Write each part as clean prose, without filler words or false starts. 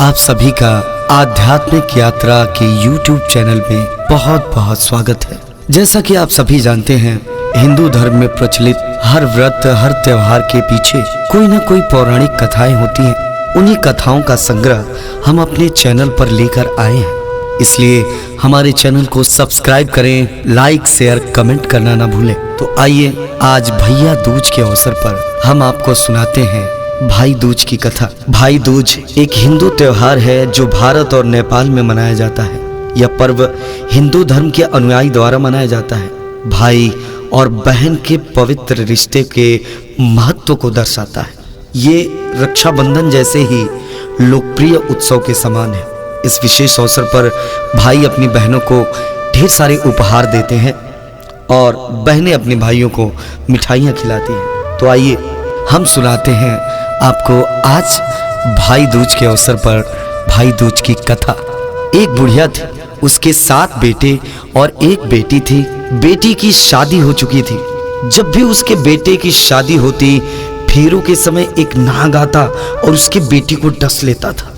आप सभी का आध्यात्मिक यात्रा के YouTube चैनल में बहुत बहुत स्वागत है। जैसा कि आप सभी जानते हैं, हिंदू धर्म में प्रचलित हर व्रत हर त्योहार के पीछे कोई न कोई पौराणिक कथाएं होती हैं। उन्हीं कथाओं का संग्रह हम अपने चैनल पर लेकर आए हैं, इसलिए हमारे चैनल को सब्सक्राइब करें, लाइक शेयर कमेंट करना ना भूलें। तो आइए आज भैया दूज के अवसर पर हम आपको सुनाते हैं भाई दूज की कथा। भाई दूज एक हिंदू त्योहार है जो भारत और नेपाल में मनाया जाता है। यह पर्व हिंदू धर्म के अनुयायी द्वारा मनाया जाता है। भाई और बहन के पवित्र रिश्ते के महत्व को दर्शाता है। ये रक्षाबंधन जैसे ही लोकप्रिय उत्सव के समान है। इस विशेष अवसर पर भाई अपनी बहनों को ढेर सारे उपहार देते हैं और बहनें अपने भाइयों को मिठाइयाँ खिलाती हैं। तो आइए हम सुनाते हैं आपको आज भाई दूज के अवसर पर भाई दूज की कथा। एक बुढ़िया थी, उसके 7 बेटे और एक बेटी थी। बेटी की शादी हो चुकी थी। जब भी उसके बेटे की शादी होती, फेरों के समय एक नाग आता और उसके बेटी को डस लेता था।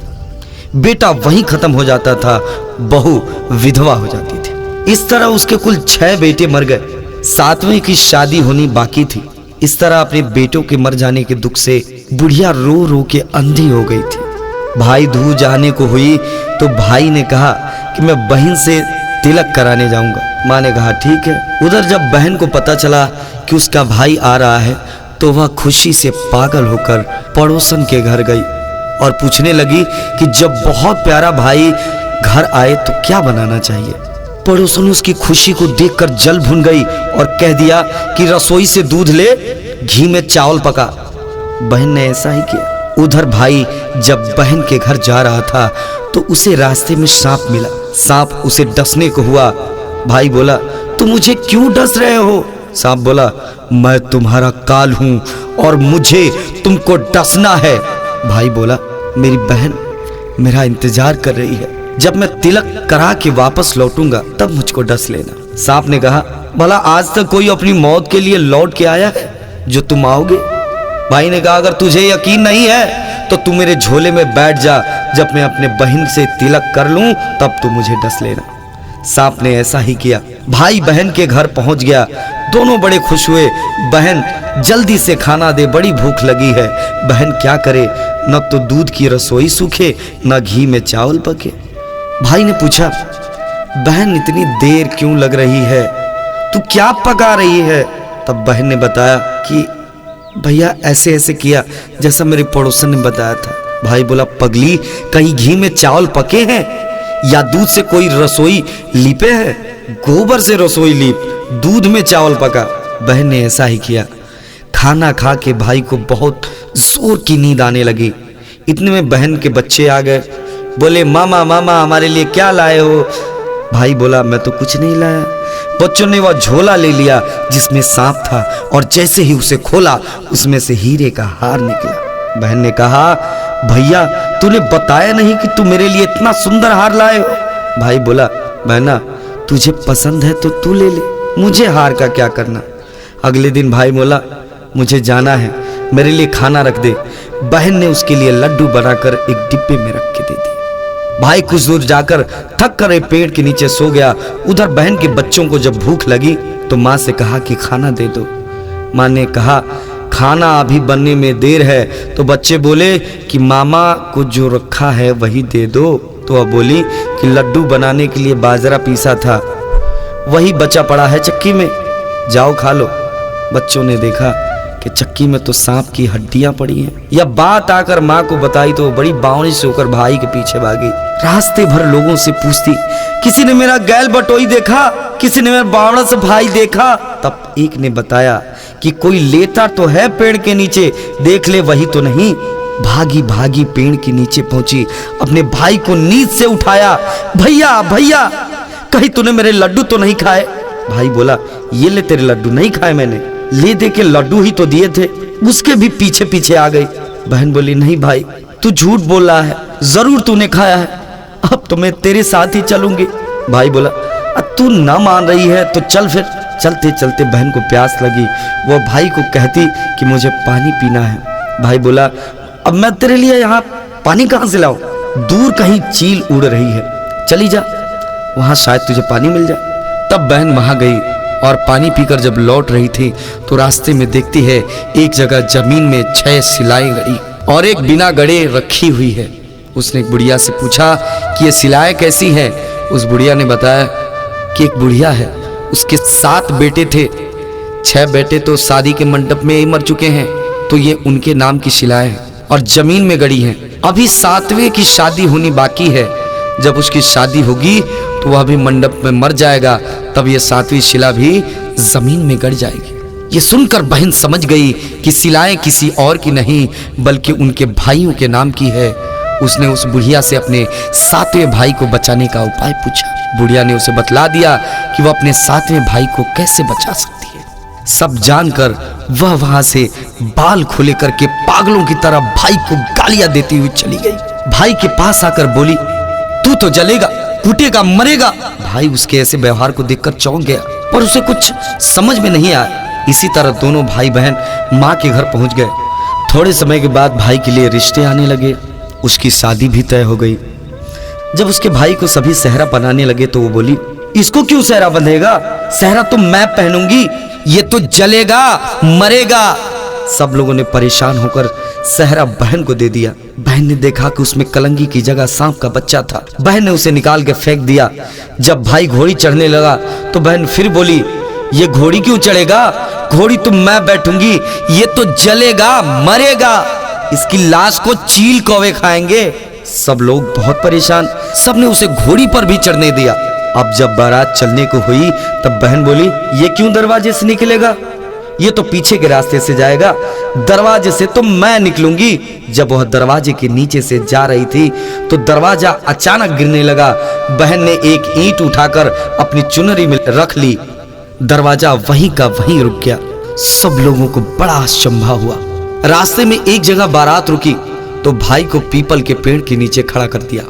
बेटा वहीं खत्म हो जाता था, बहू विधवा हो जाती थी। इस तरह उसके कुल 6 बेटे मर गए। 7वें की शादी होनी बाकी थी। इस तरह अपने बेटों के मर जाने के दुख से बुढ़िया रो रो के अंधी हो गई थी। भाई दूज आने को हुई तो भाई ने कहा कि मैं बहन से तिलक कराने जाऊंगा। माँ ने कहा ठीक है। उधर जब बहन को पता चला कि उसका भाई आ रहा है तो वह खुशी से पागल होकर पड़ोसन के घर गई और पूछने लगी कि जब बहुत प्यारा भाई घर आए तो क्या बनाना चाहिए। पड़ोसन उसकी खुशी को देखकर जल भुन गई और कह दिया कि रसोई से दूध ले, घी में चावल पका। बहन ने ऐसा ही किया। उधर भाई जब बहन के घर जा रहा था तो उसे रास्ते में सांप मिला। सांप उसे डसने को हुआ। भाई बोला, तुम मुझे क्यों डस रहे हो? सांप बोला, मैं तुम्हारा काल हूं और मुझे तुमको डसना है। भाई बोला, मेरी बहन मेरा इंतजार कर रही है। जब मैं तिलक करा के वापस लौटूंगा तब मुझको डस लेना। सांप ने कहा, भला आज तक कोई अपनी मौत के लिए लौट के आया है जो तुम आओगे? भाई ने कहा, अगर तुझे यकीन नहीं है तो तू मेरे झोले में बैठ जा। जब मैं अपने बहन से तिलक कर लूं तब तू मुझे डस लेना। सांप ने ऐसा ही किया। भाई बहन के घर पहुंच गया। दोनों बड़े खुश हुए। बहन जल्दी से खाना दे, बड़ी भूख लगी है। बहन क्या करे, न तो दूध की रसोई सूखे न घी में चावल पके। भाई ने पूछा, बहन इतनी देर क्यों लग रही है, तू क्या पका रही है? तब बहन ने बताया कि भैया ऐसे ऐसे किया जैसा मेरे पड़ोसन ने बताया था। भाई बोला, पगली, कहीं घी में चावल पके हैं या दूध से कोई रसोई लीपे हैं? गोबर से रसोई लीप, दूध में चावल पका। बहन ने ऐसा ही किया। खाना खा के भाई को बहुत जोर की नींद आने लगी। इतने में बहन के बच्चे आ गए। बोले, मामा मामा हमारे लिए क्या लाए हो? भाई बोला, मैं तो कुछ नहीं लाया। बच्चों ने वह झोला ले लिया जिसमें सांप था और जैसे ही उसे खोला उसमें से हीरे का हार निकला। बहन ने कहा, भैया तूने बताया नहीं कि तू मेरे लिए इतना सुंदर हार लाए हो। भाई बोला, बहना तुझे पसंद है तो तू ले ले, मुझे हार का क्या करना। अगले दिन भाई बोला, मुझे जाना है, मेरे लिए खाना रख दे। बहन ने उसके लिए लड्डू बनाकर एक डिब्बे में रख के दे दिए। भाई कुछ दूर जाकर थक कर एक पेड़ के नीचे सो गया। उधर बहन के बच्चों को जब भूख लगी तो माँ से कहा कि खाना दे दो। माँ ने कहा, खाना अभी बनने में देर है। तो बच्चे बोले कि मामा को जो रखा है वही दे दो। तो वह बोली कि लड्डू बनाने के लिए बाजरा पीसा था, वही बचा पड़ा है चक्की में, जाओ खा लो। बच्चों ने देखा कि चक्की में तो सांप की हड्डियां पड़ी हैं। यह बात आकर माँ को बताई तो बड़ी बावनी से होकर भाई के पीछे भागी। रास्ते भर लोगों से पूछती, किसी ने मेरा गैल बटोई देखा? किसी ने मेरा बावड़ा से भाई देखा? तब एक ने बताया कि कोई लेता तो है पेड़ के नीचे, देख ले वही तो नहीं। भागी भागी पेड़ के नीचे पहुंची, अपने भाई को नींद से उठाया। भैया भैया, कहीं तूने मेरे लड्डू तो नहीं खाए? भाई बोला, ये ले तेरे लड्डू। नहीं खाए मैंने, ले दे के लड्डू ही तो दिए थे। उसके भी पीछे पीछे आ गई। बहन बोली, नहीं भाई तू झूठ बोल रहा है, जरूर तूने खाया है, अब तो मैं तेरे साथ ही चलूंगी। भाई बोला, तू ना मान रही है तो चल फिर। चलते चलते बहन को प्यास लगी। वो भाई को कहती कि मुझे पानी पीना है। भाई बोला, अब मैं तेरे लिए यहाँ पानी कहाँ से लाऊं? दूर कहीं चील उड़ रही है, चली जा, वहां शायद तुझे पानी मिल जाए। तब बहन वहां गई और पानी पीकर जब लौट रही थी तो रास्ते में देखती है एक जगह जमीन में 6 सिलाएं गड़ी और एक बिना गड़े रखी हुई है। उसने एक बुढ़िया से पूछा कि ये सिलाएं कैसी है। उस बुढ़िया ने बताया कि एक बुढ़िया है, उसके 7 बेटे थे, 6 बेटे तो शादी के मंडप में ही मर चुके हैं, तो ये उनके नाम की शिलाएं हैं और जमीन में गड़ी हैं। अभी 7वें की शादी होनी बाकी है, जब उसकी शादी होगी तो वह भी मंडप में मर जाएगा, तब ये 7वीं शिला भी जमीन में गड़ जाएगी। ये सुनकर बहन समझ गई कि शिलाएं किसी और की नहीं बल्कि उनके भाइयों के नाम की है। उसने उस बुढ़िया से अपने 7वें भाई को बचाने का उपाय पूछा। बुढ़िया ने उसे बतला दिया कि वह अपने 7वें भाई को कैसे बचा सकती है। सब जानकर वह वहां से बाल खुले करके पागलों की तरह भाई को गालियां देती हुई चली गई। भाई के पास आकर बोली, तू तो जलेगा, कूटेगा, मरेगा। भाई उसके ऐसे व्यवहार को देखकर चौंक गया, पर उसे कुछ समझ में नहीं आया। इसी तरह दोनों भाई बहन माँ के घर पहुंच गए। थोड़े समय के बाद भाई के लिए रिश्ते आने लगे, उसकी शादी भी तय हो गई। जब उसके भाई को सभी सेहरा बनाने लगे तो वो बोली, इसको क्यों सेहरा बंधेगा, सेहरा तो मैं पहनूंगी, ये तो जलेगा, मरेगा। सब लोगों ने परेशान होकर सेहरा बहन को दे दिया। बहन ने देखा कि उसमें कलंगी की जगह सांप का बच्चा था। बहन ने उसे निकाल के फेंक दिया। जब भाई घोड़ी चढ़ने लगा तो बहन फिर बोली, ये घोड़ी क्यों चढ़ेगा, घोड़ी तो मैं बैठूंगी, ये तो जलेगा, मरेगा, इसकी लाश को चील कौवे खाएंगे। सब लोग बहुत परेशान, सबने उसे घोड़ी पर भी चढ़ने दिया। अब जब बारात चलने को हुई तब बहन बोली, ये क्यों दरवाजे से निकलेगा, ये तो पीछे के रास्ते से जाएगा, दरवाजे से तो मैं निकलूंगी। जब वह दरवाजे के नीचे से जा रही थी तो दरवाजा अचानक गिरने लगा। बहन ने एक ईंट उठाकर अपनी चुनरी में रख ली, दरवाजा वहीं का वहीं रुक गया। सब लोगों को बड़ा अचंभा हुआ। रास्ते में एक जगह बारात रुकी तो भाई को पीपल के पेड़ के नीचे खड़ा कर दिया।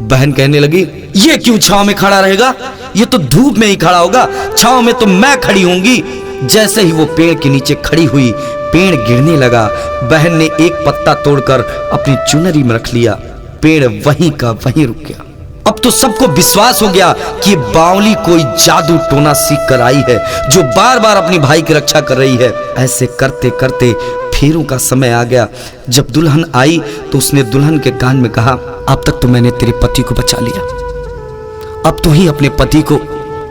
बहन कहने लगी, ये क्यों छांव में खड़ा रहेगा, ये तो धूप में ही खड़ा होगा, छांव में तो मैं खड़ी होंगी। जैसे ही वो पेड़ के नीचे खड़ी हुई, पेड़ गिरने लगा। बहन ने एक पत्ता तोड़कर अपनी चुनरी में रख लिया, पेड़ वहीं का वहीं रुक गया। अब तो सबको विश्वास हो गया कि ये बावली कोई जादू टोना सीख कर आई है, जो बार बार अपनी भाई की रक्षा कर रही है। ऐसे करते करते फेरों का समय आ गया। जब दुल्हन आई तो उसने दुल्हन के कान में कहा, अब तक तो मैंने तेरे पति को बचा लिया, अब तू ही अपने पति को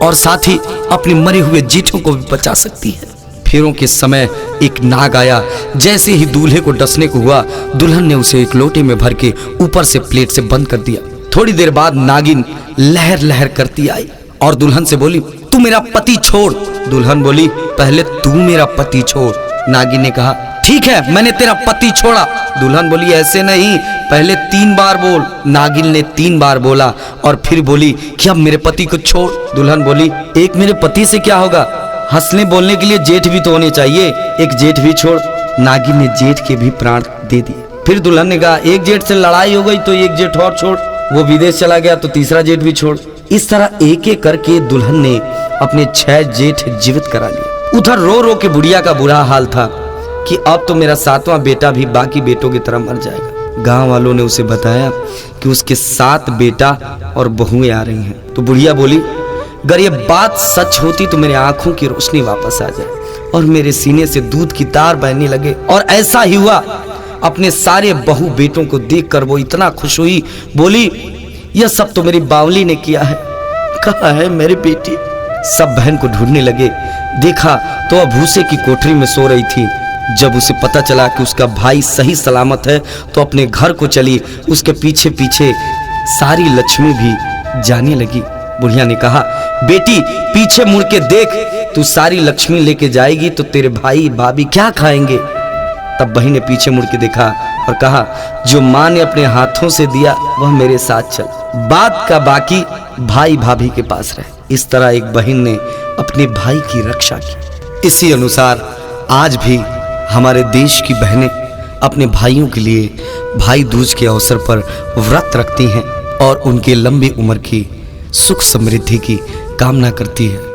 और साथ ही अपने मरे हुए जीठों को भी बचा सकती है। फेरों के समय एक नाग आया। जैसे ही दूल्हे को डसने को हुआ, दुल्हन ने उसे एक लोटे में भर के ऊपर से प्लेट से बंद कर दिया। थोड़ी देर बाद नागिन लहर लहर करती आई और दुल्हन से बोली, तू मेरा पति छोड़। दुल्हन बोली, पहले तू मेरा पति छोड़। नागिन ने कहा, ठीक है, मैंने तेरा पति छोड़ा। दुल्हन बोली, ऐसे नहीं, पहले 3 बार बोल। नागिन ने 3 बार बोला और फिर बोली कि अब मेरे पति को छोड़। दुल्हन बोली, एक मेरे पति से क्या होगा, हंसने बोलने के लिए जेठ भी तो होने चाहिए, एक जेठ भी छोड़। नागिन ने जेठ के भी प्राण दे दिए। फिर दुल्हन ने कहा, एक जेठ से लड़ाई हो गई तो एक जेठ और छोड़, वो विदेश चला गया तो तीसरा जेठ भी छोड़। इस तरह एक एक करके दुल्हन ने अपने 6 जेठ जीवित करा लिए। उधर रो रो के बुढ़िया का बुरा हाल था कि अब तो मेरा 7वां बेटा भी बाकी बेटों की तरह मर जाएगा। गांव वालों ने उसे बताया कि उसके 7 बेटा और बहुएं आ रही हैं। तो बुढ़िया बोली, अगर ये बात सच होती तो मेरी आंखों की रोशनी वापस आ जाए और मेरे सीने से दूध की तार बहने लगे। और ऐसा ही हुआ। अपने सारे बहू बेटों को देखकर वो इतना खुश हुई, बोली, यह सब तो मेरी बावली ने किया है, कहाँ है मेरी बेटी। सब बहन को ढूंढने लगे। देखा तो वह भूसे की कोठरी में सो रही थी। जब उसे पता चला कि उसका भाई सही सलामत है तो अपने घर को चली। उसके पीछे पीछे सारी लक्ष्मी भी जाने लगी। बुढ़िया ने कहा, बेटी पीछे मुड़ के देख, तू सारी लक्ष्मी लेके जाएगी तो तेरे भाई भाभी क्या खाएंगे। तब बहन ने पीछे मुड़ के देखा और कहा, जो माँ ने अपने हाथों से दिया वह मेरे साथ चल, बात का बाकी भाई भाभी के पास रहे। इस तरह एक बहन ने अपने भाई की रक्षा की। इसी अनुसार आज भी हमारे देश की बहनें अपने भाइयों के लिए भाई दूज के अवसर पर व्रत रखती हैं और उनके लंबी उम्र की सुख समृद्धि की कामना करती है।